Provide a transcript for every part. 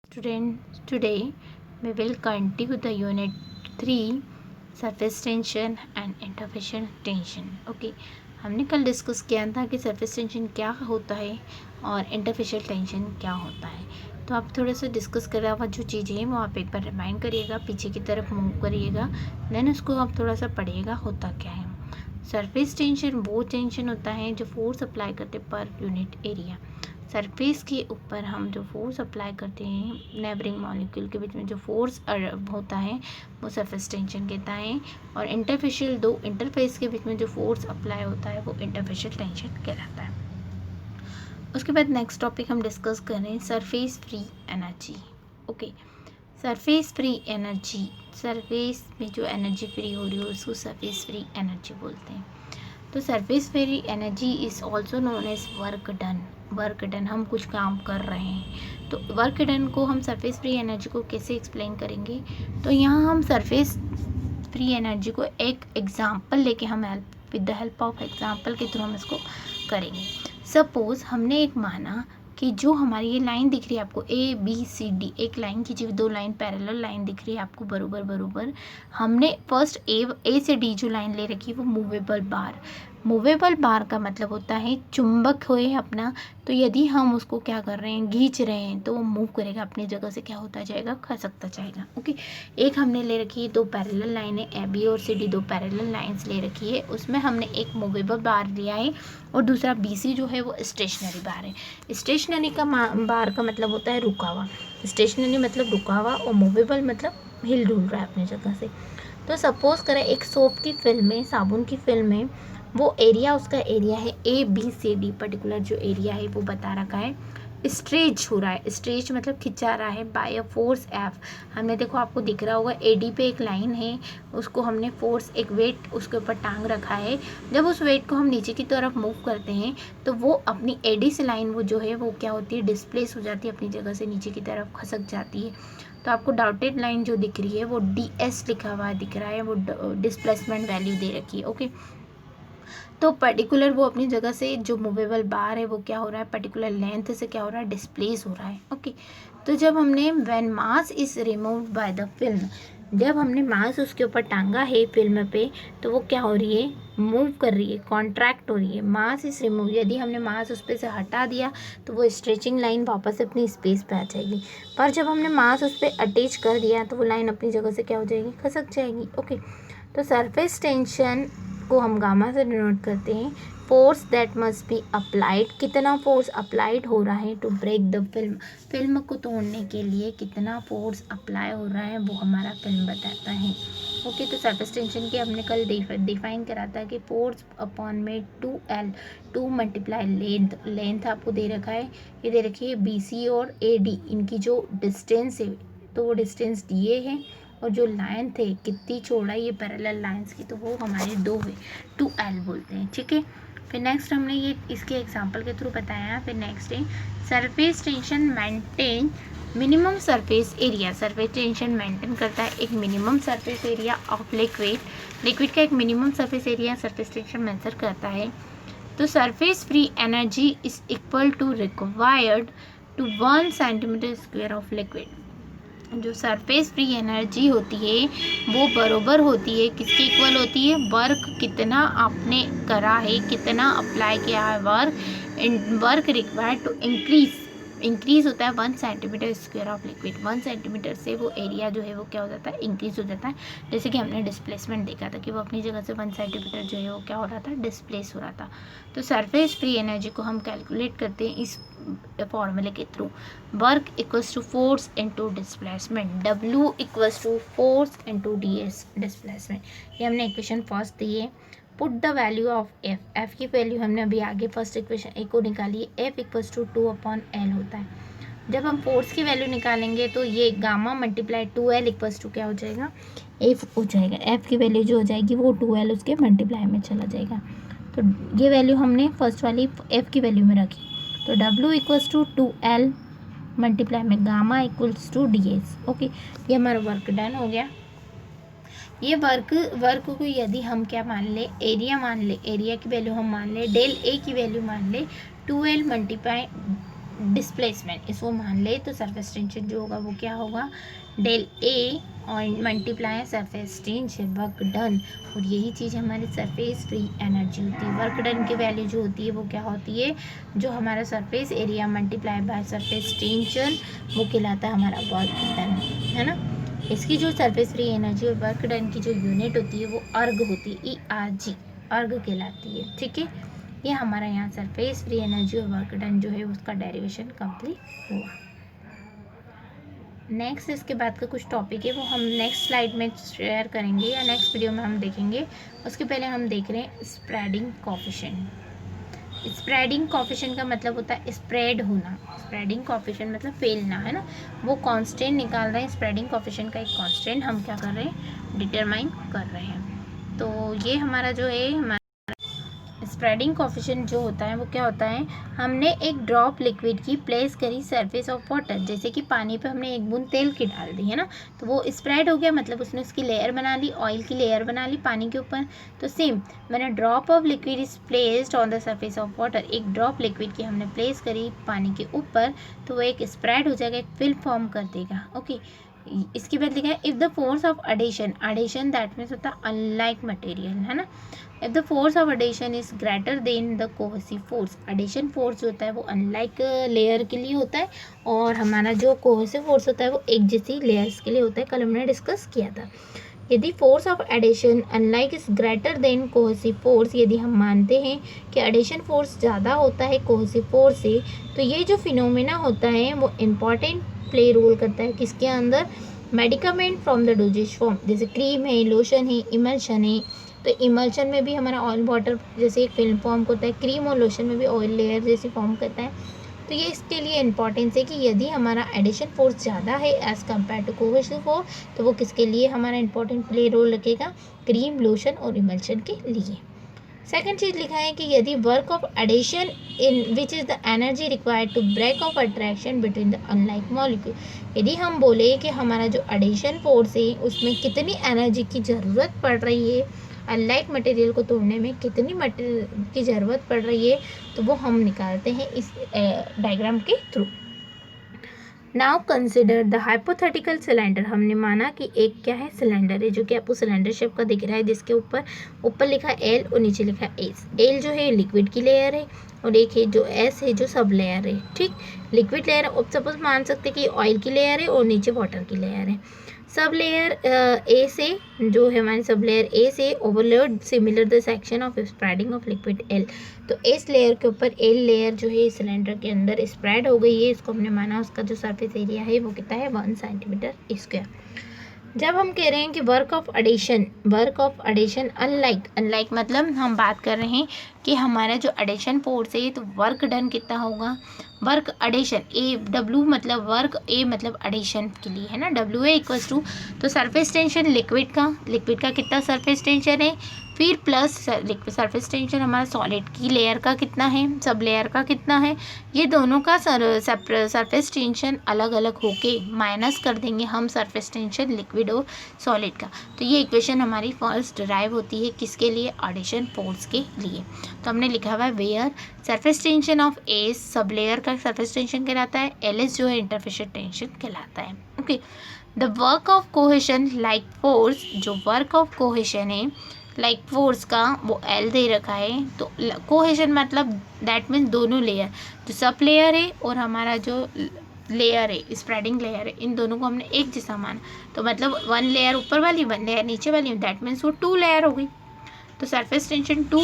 Students, today we will continue the unit 3 surface tension and interfacial tension. Okay हमने कल discuss किया था कि सरफेस टेंशन क्या होता है और इंटरफेशियल टेंशन क्या होता है. तो आप थोड़ा सा डिस्कस कर रहा जो चीज़ें हैं वो आप एक बार रिमाइंड करिएगा, पीछे की तरफ मूव करिएगा, देन उसको आप थोड़ा सा पढ़िएगा होता क्या है. सरफेस टेंशन वो टेंशन होता है जो फोर्स अप्लाई करते पर यूनिट एरिया. सरफेस के ऊपर हम जो फोर्स अप्लाई करते हैं नेबरिंग मॉलिक्यूल के बीच में जो फोर्स होता है वो सरफेस टेंशन कहता है. और इंटरफेशियल दो इंटरफेस के बीच में जो फोर्स अप्लाई होता है वो इंटरफेशियल टेंशन कहलाता है. उसके बाद नेक्स्ट टॉपिक हम डिस्कस कर रहे हैं surface free energy. Okay, surface free energy, surface में जो एनर्जी फ्री हो रही है उसको सरफेस फ्री एनर्जी बोलते हैं. तो surface free energy is also known as work done. Work done, हम कुछ काम कर रहे हैं तो वर्क डन को हम सरफेस फ्री एनर्जी को कैसे एक्सप्लेन करेंगे. तो यहाँ हम सरफेस फ्री एनर्जी को एक एग्जांपल लेके हम with the help of example के थ्रू हम इसको करेंगे. सपोज हमने एक माना कि जो हमारी ये लाइन दिख रही है आपको ABCD, एक लाइन की दो लाइन पैरेलल लाइन दिख रही है आपको बरोबर. हमने फर्स्ट ए से डी जो लाइन ले रखी है वो मूवेबल बार. मूवेबल बार का मतलब होता है चुंबक होए अपना, तो यदि हम उसको क्या कर रहे हैं खींच रहे हैं तो वो मूव करेगा अपनी जगह से, क्या होता जाएगा खसकता जाएगा. ओके, एक हमने ले रखी है दो पैरेलल लाइनें AB और CD, दो पैरेलल लाइंस ले रखी है, उसमें हमने एक मूवेबल बार लिया है और दूसरा BC जो है वो स्टेशनरी बार है. स्टेशनरी का बार का मतलब होता है रुका हुआ. स्टेशनरी मतलब रुका हुआ और मूवेबल मतलब हिल डुल रहा है अपनी जगह से. तो सपोज करें एक सोप की फिल्म में, साबुन की फिल्म में, वो एरिया उसका एरिया है ABCD, पर्टिकुलर जो एरिया है वो बता रखा है. स्ट्रेच हो रहा है, स्ट्रेच मतलब खिंचा रहा है बाय अ फोर्स F. हमने देखो आपको दिख रहा होगा AD पे एक लाइन है, उसको हमने फोर्स एक वेट उसके ऊपर टांग रखा है. जब उस वेट को हम नीचे की तरफ मूव करते हैं तो वो अपनी AD से लाइन वो जो है वो क्या होती है डिस्प्लेस हो जाती है, अपनी जगह से नीचे की तरफ खसक जाती है. तो आपको डॉटेड लाइन जो दिख रही है वो DS लिखा हुआ दिख रहा है, वो डिस्प्लेसमेंट वैल्यू दे रखी है. ओके, तो पर्टिकुलर वो अपनी जगह से जो मूवेबल बार है वो क्या हो रहा है पर्टिकुलर लेंथ से क्या हो रहा है डिस्प्लेस हो रहा है. ओके, तो जब हमने when mass is removed by the film, जब हमने मास उसके ऊपर टांगा है फिल्म पे तो वो क्या हो रही है मूव कर रही है, कॉन्ट्रैक्ट हो रही है. मास इज रिमूव, यदि हमने मास उस पर से हटा दिया तो वो स्ट्रेचिंग लाइन वापस अपनी स्पेस पे आ जाएगी. पर जब हमने मास उस पर अटैच कर दिया तो वो लाइन अपनी जगह से क्या हो जाएगी खसक जाएगी. ओके, तो सरफेस टेंशन को हम गामा से डिनोट करते हैं. Force that must be applied, कितना फोर्स अप्लाइड हो रहा है to break the film, film को तोड़ने के लिए कितना फोर्स अप्लाई हो रहा है वो हमारा फिल्म बताता है. ओके, तो सरफेस टेंशन की हमने कल डिफाइन करा था कि फोर्स अपॉन में 2L, 2 मल्टीप्लाई लेंथ. लेंथ आपको दे रखा है, ये दे रखी है BC और AD, इनकी जो डिस्टेंस है तो वो डिस्टेंस दिए है और जो लाइन थे कितनी चौड़ाई ये पैरेलल लाइंस की तो वो हमारे 2 है, 2L बोलते हैं. ठीक है, फिर नेक्स्ट हमने ये इसके एग्जांपल के थ्रू बताया. फिर नेक्स्ट है surface tension maintain minimum surface area. Surface tension maintain करता है एक minimum surface area of liquid. Liquid का एक minimum surface area surface tension measure करता है. तो surface free energy is equal to required to 1 centimetre square of liquid. जो surface free energy होती है वो बरोबर होती है किसके इक्वल होती है, वर्क कितना आपने करा है, कितना अप्लाई किया है work. Work required to increase होता है 1 centimetre square of liquid. 1 centimetre से वो एरिया जो है वो क्या हो जाता है इंक्रीज हो जाता है. जैसे कि हमने डिस्प्लेसमेंट देखा था कि वो अपनी जगह से 1 सेंटीमीटर जो है वो क्या हो रहा था डिस्प्लेस हो रहा था. तो सरफेस फ्री एनर्जी को हम कैलकुलेट करते हैं इस फॉर्मूले के through. Work equals to force into displacement, W equals to force into DS displacement. ये हमने इक्वेशन फर्स्ट दी है. Put the value of F की वैल्यू हमने अभी आगे फर्स्ट इक्वेशन एक को निकाली है. F इक्वल्स टू 2/L होता है. जब हम फोर्स की वैल्यू निकालेंगे तो ये gamma multiply 2L equals to क्या हो जाएगा F हो जाएगा. F की वैल्यू जो हो जाएगी वो 2L उसके मल्टीप्लाई में चला जाएगा. तो ये वैल्यू हमने फर्स्ट वाली F की वैल्यू में रखी. तो W equals to 2L multiply में gamma equals to DS. Okay, ये हमारा वर्क डन हो गया. ये वर्क को यदि हम क्या मान ले एरिया मान ले, एरिया की वैल्यू हम मान ले डेल A की वैल्यू मान ले 2L डिस्प्लेसमेंट इसको मान ले तो सरफेस टेंशन जो होगा वो क्या होगा, डेल ए और multiply surface tension work done. और यही चीज़ हमारी सरफेस फ्री एनर्जी होती है। वर्क डन की वैल्यू जो होती है वो क्या होती है, जो हमारा surface area multiply by surface tension वो कहलाता है हमारा वर्क डन, है ना। इसकी जो सरफेस फ्री एनर्जी और वर्क डन की जो यूनिट होती है वो अर्ग होती है, ERG अर्ग कहलाती है, ठीक है। ये हमारा यहाँ सरफेस फ्री एनर्जी और वर्क डन जो है उसका डेरिवेशन कंप्लीट हुआ। नेक्स्ट इसके बाद का कुछ टॉपिक है वो हम नेक्स्ट स्लाइड में शेयर करेंगे या नेक्स्ट वीडियो में हम देखेंगे। उसके पहले हम देख रहे हैं स्प्रेडिंग कोफिशिएंट। स्प्रेडिंग कोफिशिएंट का मतलब होता है स्प्रेड होना, स्प्रेडिंग कोफिशिएंट मतलब फैलना, है ना। वो कांस्टेंट निकाल रहे हैं, स्प्रेडिंग कोफिशिएंट का एक कांस्टेंट हम क्या कर रहे हैं, डिटरमाइन कर रहे हैं। तो ये हमारा जो है हमारा स्प्रेडिंग कोफिशिएंट जो होता है वो क्या होता है, हमने एक ड्रॉप लिक्विड की प्लेस करी सरफेस ऑफ वाटर, जैसे कि पानी पे हमने एक बूंद तेल की डाल दी, है ना, तो वो स्प्रेड हो गया, मतलब उसने उसकी लेयर बना ली, ऑयल की लेयर बना ली पानी के ऊपर। तो सेम मैंने drop of liquid is placed on the surface of water, एक ड्रॉप लिक्विड की हमने प्लेस करी पानी के ऊपर तो वो एक स्प्रेड हो जाएगा, एक फिल्म फॉर्म कर देगा, ओके। इसके बाद लिखा है if the force of adhesion, adhesion that means होता है अनलाइक मटेरियल, है ना। If the force of adhesion is greater than the cohesive force, adhesion force जो होता है वो अनलाइक लेयर के लिए होता है और हमारा जो कोहेसिव फोर्स होता है वो एक जैसी लेयर्स के लिए होता है, कल हमने डिस्कस किया था। यदि force of adhesion unlike is greater than cohesive force, यदि हम मानते हैं कि एडिशन फोर्स ज़्यादा होता है कोहेसिव फोर्स से, तो ये जो फिनोमेना होता है वो इम्पॉर्टेंट प्ले रोल करता है किसके अंदर, medicament from the doses form, जैसे क्रीम है, लोशन है, इमल्शन है। तो इमल्शन में भी हमारा ऑयल वाटर जैसे एक फिल्म फॉर्म होता है, क्रीम और लोशन में भी ऑयल लेयर जैसी फॉर्म करता है। तो ये इसके लिए इंपॉर्टेंस है कि यदि हमारा एडिशन फोर्स ज़्यादा है as compared to cohesive force, तो वो किसके लिए हमारा इंपॉर्टेंट प्ले रोल रखेगा, क्रीम, लोशन और इमल्शन के लिए। सेकंड चीज़ लिखा है कि यदि work of adhesion in which is the energy required to break of attraction between the unlike molecule, यदि हम बोले कि हमारा जो एडिशन फोर्स है उसमें कितनी एनर्जी की ज़रूरत पड़ रही है, अनलाइक मटेरियल को तोड़ने में कितनी मटेरियल की ज़रूरत पड़ रही है, तो वो हम निकालते हैं इस डायग्राम के through. Now consider the hypothetical cylinder, हमने माना कि एक क्या है, सिलेंडर है, जो कि आपको सिलेंडर शेप का दिख रहा है, जिसके ऊपर लिखा है एल और नीचे लिखा है एस। एल जो है लिक्विड की लेयर है और एक है जो एस है जो सब लेयर है, ठीक। लिक्विड लेयर अब सपोज मान सकते हैं कि ऑयल की लेयर है और नीचे वाटर की लेयर है। सब लेयर ए से जो है हमारी सब लेयर ए से overload similar the section of spreading of liquid L, तो इस लेयर के ऊपर एल लेयर जो है सिलेंडर के अंदर स्प्रेड हो गई है, इसको हमने माना उसका जो सरफेस एरिया है वो कितना है 1 सेंटीमीटर स्क्वायर। जब हम कह रहे हैं कि वर्क ऑफ एडिशन अनलाइक मतलब हम बात कर रहे हैं कि हमारा जो एडिशन फोर्स है तो वर्क डन कितना होगा, वर्क एडिशन ए डब्ल्यू मतलब वर्क, ए मतलब एडिशन के लिए, है ना, डब्ल्यू ए इक्वल्स टू, तो सरफेस टेंशन लिक्विड का कितना सरफेस टेंशन है, फिर प्लस सरफेस टेंशन हमारा सॉलिड की लेयर का कितना है, सब लेयर का कितना है, ये दोनों का सरफेस टेंशन अलग अलग होके माइनस कर देंगे हम सरफेस टेंशन लिक्विड और सॉलिड का। तो ये इक्वेशन हमारी फर्स्ट डिराइव होती है किसके लिए, एडिशन फोर्स के लिए। तो हमने लिखा हुआ है where surface tension of S, सब लेयर का सरफेस टेंशन कहलाता है, एल एस जो है इंटरफेस टेंशन कहलाता है, okay. The work of cohesion like force, जो वर्क ऑफ कोहेशन है लाइक फोर्स का वो एल दे रखा है, तो कोहेशन मतलब दैट मीन्स दोनों लेयर, जो सब लेयर है और हमारा जो लेयर है स्प्रेडिंग लेयर है, इन दोनों को हमने एक जैसा माना, तो मतलब 1 लेयर ऊपर वाली 1 लेयर नीचे वाली, दैट मीन्स वो 2 लेयर हो गई, तो सरफेस टेंशन 2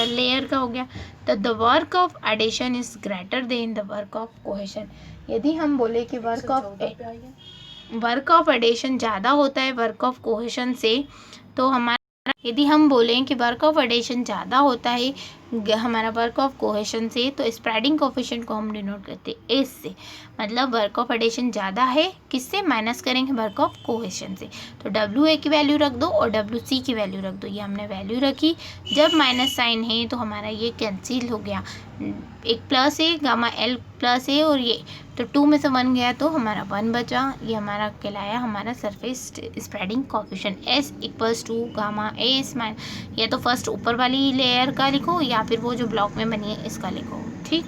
लेयर का हो गया। तो the work of adhesion is greater than the work of cohesion, यदि हम बोले कि वर्क ऑफ एडिशन ज़्यादा होता है वर्क ऑफ कोहेशन से, तो हमारा यदि हम बोलें कि वर्क ऑफ एडिशन ज़्यादा होता है हमारा वर्क ऑफ कोहेशन से, तो स्प्रेडिंग कोफिशिएंट को हम डिनोट करते हैं एस से, मतलब वर्क ऑफ एडिशन ज़्यादा है किससे, माइनस करेंगे वर्क ऑफ कोहेशन से, तो डब्ल्यू ए की वैल्यू रख दो और डब्ल्यू सी की वैल्यू रख दो, ये हमने वैल्यू रखी। जब माइनस साइन है तो हमारा ये कैंसिल हो गया, एक प्लस है गामा एल प्लस है और ये तो 2 में से 1 गया तो हमारा 1 बचा, ये हमारा कहलाया हमारा surface spreading coefficient S equals to gamma S या तो फर्स्ट ऊपर वाली लेयर का लिखो या फिर वो जो ब्लॉक में बनी है इसका लिखो, ठीक।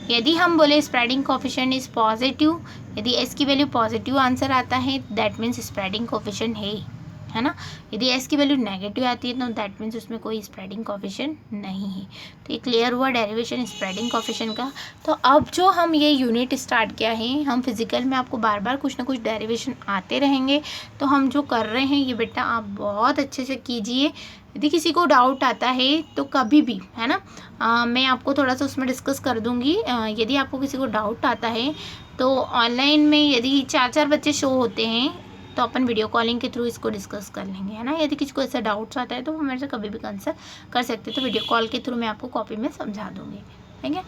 यदि हम बोले स्प्रेडिंग कोफिशिएंट इज़ पॉजिटिव, यदि एस की वैल्यू पॉजिटिव आंसर आता है दैट मीन्स स्प्रेडिंग कोफिशिएंट है ना। यदि एस की वैल्यू नेगेटिव आती है तो दैट मीन्स उसमें कोई स्प्रेडिंग कोफिशिएंट नहीं है। तो ये क्लियर हुआ डेरिवेशन स्प्रेडिंग कोफिशिएंट का। तो अब जो हम ये यूनिट स्टार्ट किया है, हम फिजिकल में आपको बार बार कुछ ना कुछ डेरिवेशन आते रहेंगे। तो हम जो कर रहे हैं ये बेटा आप बहुत अच्छे से कीजिए। यदि किसी को डाउट आता है तो कभी भी, है ना, मैं आपको थोड़ा सा उसमें डिस्कस कर दूँगी। यदि आपको किसी को डाउट आता है तो ऑनलाइन में यदि 4-4 बच्चे शो होते हैं तो अपन वीडियो कॉलिंग के थ्रू इसको डिस्कस कर लेंगे, है ना। यदि किसी को ऐसा डाउट्स आता है तो वो मेरे से कभी भी कंसल्ट कर सकते हैं, तो वीडियो कॉल के थ्रू मैं आपको कॉपी में समझा दूँगी, ठीक है।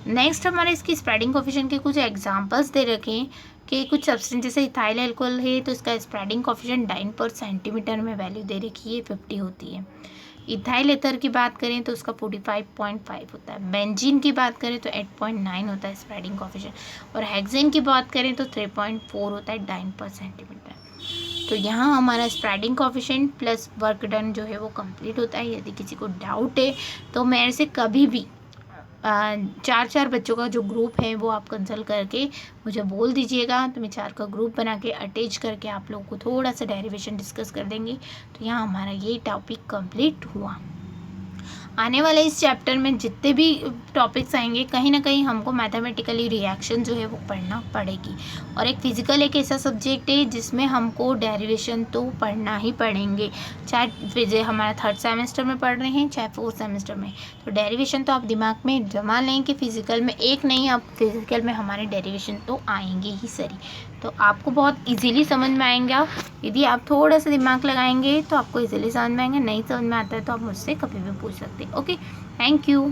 नेक्स्ट हमारे इसकी स्प्रेडिंग कोफिशिएंट के कुछ एग्जांपल्स दे रखे हैं कि कुछ सब्सटेंस जैसे इथाइल अल्कोहल है तो इसका स्प्रेडिंग कोफिशिएंट 9 पर सेंटीमीटर में वैल्यू दे रखी है, 50 होती है। इथाइल एथर की बात करें तो उसका 45.5 होता है। बेंजीन की बात करें तो 8.9 होता है स्प्रेडिंग कोफिशिएंट, और हेक्सेन की बात करें तो 3.4 होता है 9 पर सेंटीमीटर। तो यहाँ हमारा spreading coefficient plus work done जो है वो कंप्लीट होता है। यदि किसी को डाउट है तो मेरे से कभी भी 4-4 बच्चों का जो ग्रुप है वो आप कंसल्ट करके मुझे बोल दीजिएगा, तो मैं 4 का ग्रुप बना के अटैच करके आप लोगों को थोड़ा सा डेरिवेशन डिस्कस कर देंगे। तो यहाँ हमारा ये टॉपिक कंप्लीट हुआ। आने वाले इस चैप्टर में जितने भी टॉपिक्स आएंगे कहीं ना कहीं हमको मैथमेटिकली रिएक्शन जो है वो पढ़ना पड़ेगी, और एक फिजिकल एक ऐसा सब्जेक्ट है जिसमें हमको डेरिवेशन तो पढ़ना ही पड़ेंगे, चाहे हमारा 3rd सेमेस्टर में पढ़ रहे हैं चाहे 4th सेमेस्टर में। तो डेरिवेशन तो आप दिमाग में जमा लें कि फिजिकल में एक नहीं, अब फिजिकल में हमारे डेरिवेशन तो आएंगे ही सरी। तो आपको बहुत इजीली समझ में आएंगे। यदि आप थोड़ा सा दिमाग लगाएंगे तो आपको इजीली समझ में आएंगे। नहीं समझ में आता है तो आप मुझसे कभी भी पूछ सकते हैं। Okay, thank you.